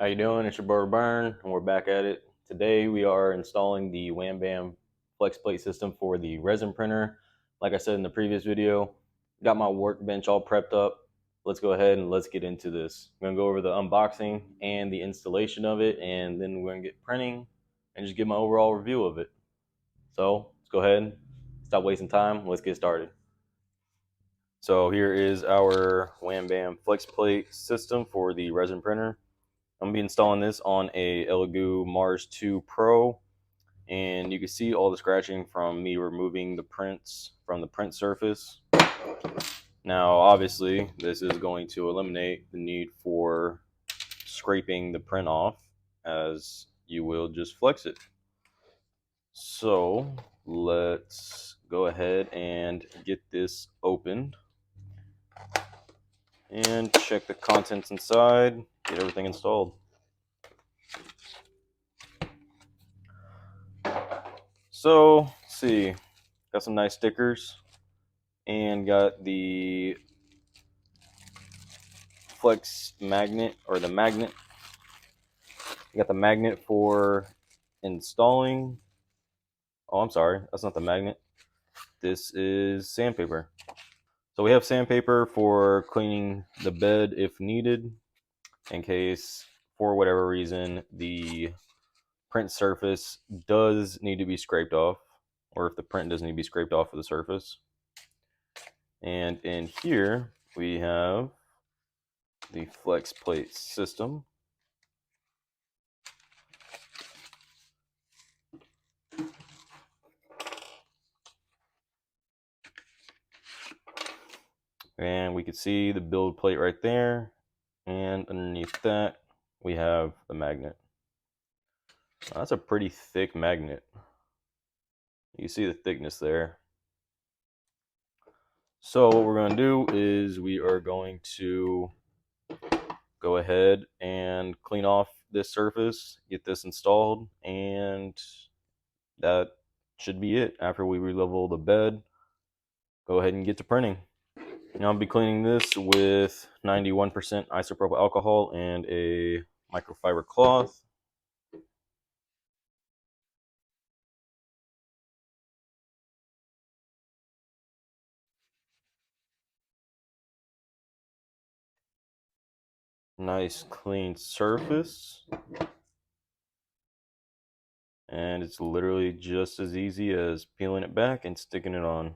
How you doing? It's your brother Burn, and we're back at it. Today we are installing the Wham Bam flex plate system for the resin printer. Like I said in the previous video, got my workbench all prepped up. Let's go ahead and let's get into this. I'm gonna go over the unboxing and the installation of it, and then we're gonna get printing and just give my overall review of it. So let's go ahead, stop wasting time. Let's get started. So here is our Wham Bam flex plate system for the resin printer. I'm gonna be installing this on a Elegoo Mars 2 Pro, and you can see all the scratching from me removing the prints from the print surface. Now, obviously, this is going to eliminate the need for scraping the print off, as you will just flex it. So let's go ahead and get this opened and check the contents inside, get everything installed. So let's see, got some nice stickers and got the flex magnet, or the magnet. You got the magnet for installing. Oh, I'm sorry, that's not the magnet. This is sandpaper. So we have sandpaper for cleaning the bed if needed, in case for whatever reason the print surface does need to be scraped off, or if the print doesn't need to be scraped off of the surface. And in here we have the flex plate system. And we can see the build plate right there, and underneath that we have the magnet. That's a pretty thick magnet. You see the thickness there. So what we're going to do is we are going to go ahead and clean off this surface, get this installed, and that should be it. After we re-level the bed, go ahead and get to printing. Now I'll be cleaning this with 91% isopropyl alcohol and a microfiber cloth. Nice clean surface. And it's literally just as easy as peeling it back and sticking it on.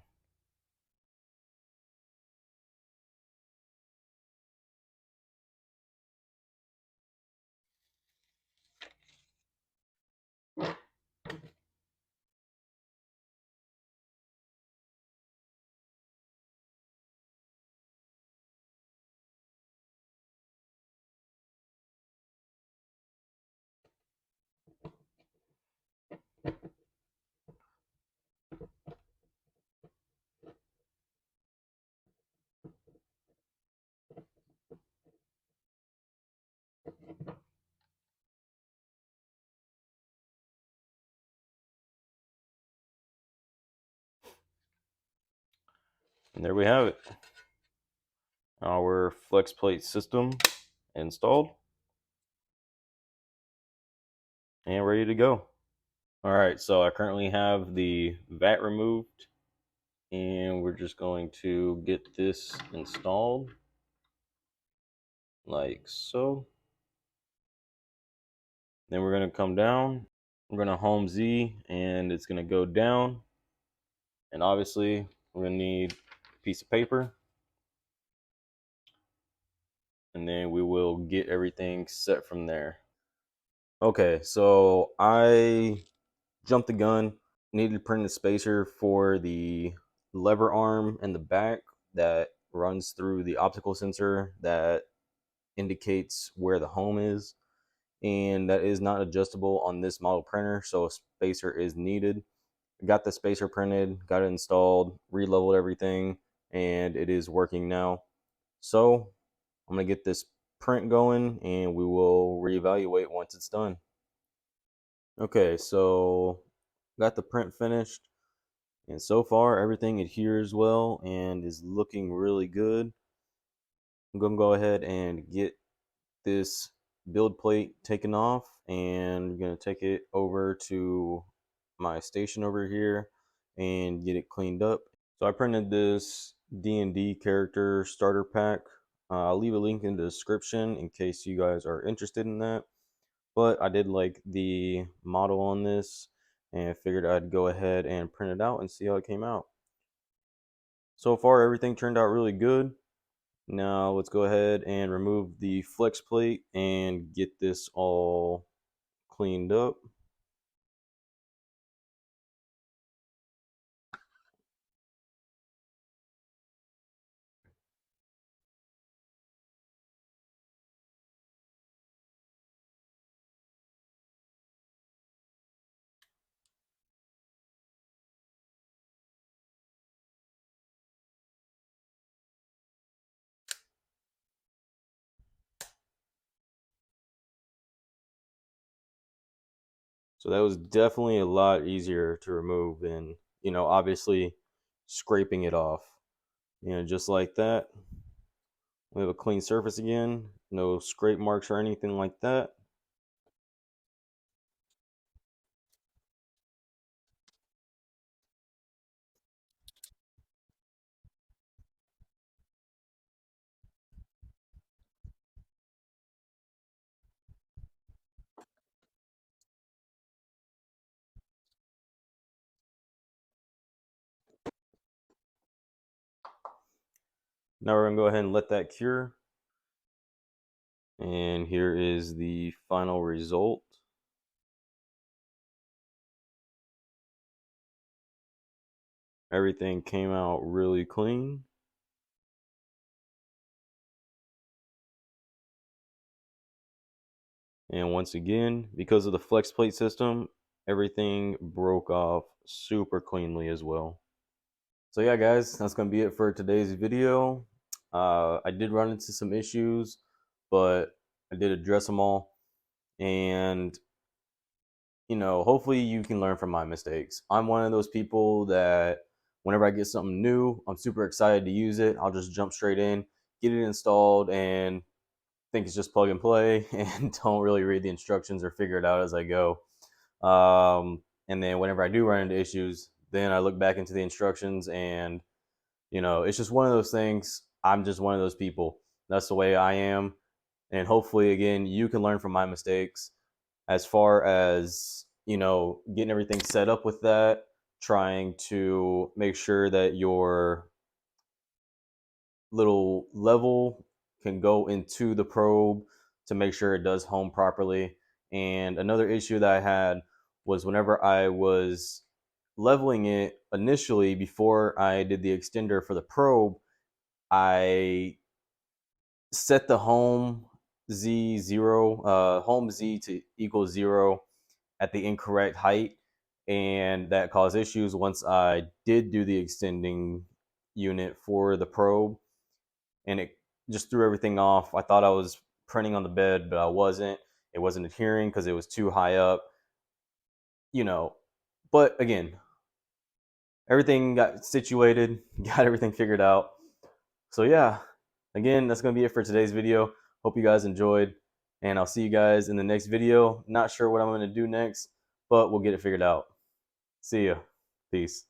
And there we have it. Our flex plate system installed and ready to go. All right, so I currently have the vat removed, and we're just going to get this installed like so. Then we're going to come down. We're going to home Z, and it's going to go down. And obviously, we're going to need a piece of paper. And then we will get everything set from there. Okay, so I jumped the gun. Needed to print a spacer for the lever arm and the back that runs through the optical sensor that indicates where the home is, and that is not adjustable on this model printer, so a spacer is needed. Got the spacer printed, got it installed, re-leveled everything, and it is working now. So I'm gonna get this print going and we will reevaluate once it's done. Okay, so got the print finished, and so far everything adheres well and is looking really good. I'm gonna go ahead and get this build plate taken off, and we're going to take it over to my station over here and get it cleaned up. So I printed this D&D character starter pack. I'll leave a link in the description in case you guys are interested in that. But I did like the model on this and figured I'd go ahead and print it out and see how it came out. So far, everything turned out really good. Now let's go ahead and remove the flex plate and get this all cleaned up. So that was definitely a lot easier to remove than, obviously scraping it off. Just like that. We have a clean surface again, no scrape marks or anything like that. Now we're gonna go ahead and let that cure. And here is the final result. Everything came out really clean. And once again, because of the flex plate system, everything broke off super cleanly as well. So yeah, guys, that's going to be it for today's video. I did run into some issues, but I did address them all. And, hopefully you can learn from my mistakes. I'm one of those people that whenever I get something new, I'm super excited to use it. I'll just jump straight in, get it installed, and think it's just plug and play and don't really read the instructions or figure it out as I go. And then whenever I do run into issues, then I look back into the instructions and, it's just one of those things. I'm just one of those people. That's the way I am. And hopefully, again, you can learn from my mistakes as far as, getting everything set up with that, trying to make sure that your little level can go into the probe to make sure it does home properly. And another issue that I had was whenever I was leveling it initially before I did the extender for the probe, I set the home home Z to equal 0 at the incorrect height, and that caused issues once I did do the extending unit for the probe, and it just threw everything off. I thought I was printing on the bed, but I wasn't. It wasn't adhering because it was too high up, you know. But again, everything got situated, got everything figured out. So yeah, again, that's going to be it for today's video. Hope you guys enjoyed, and I'll see you guys in the next video. Not sure what I'm going to do next, but we'll get it figured out. See ya. Peace.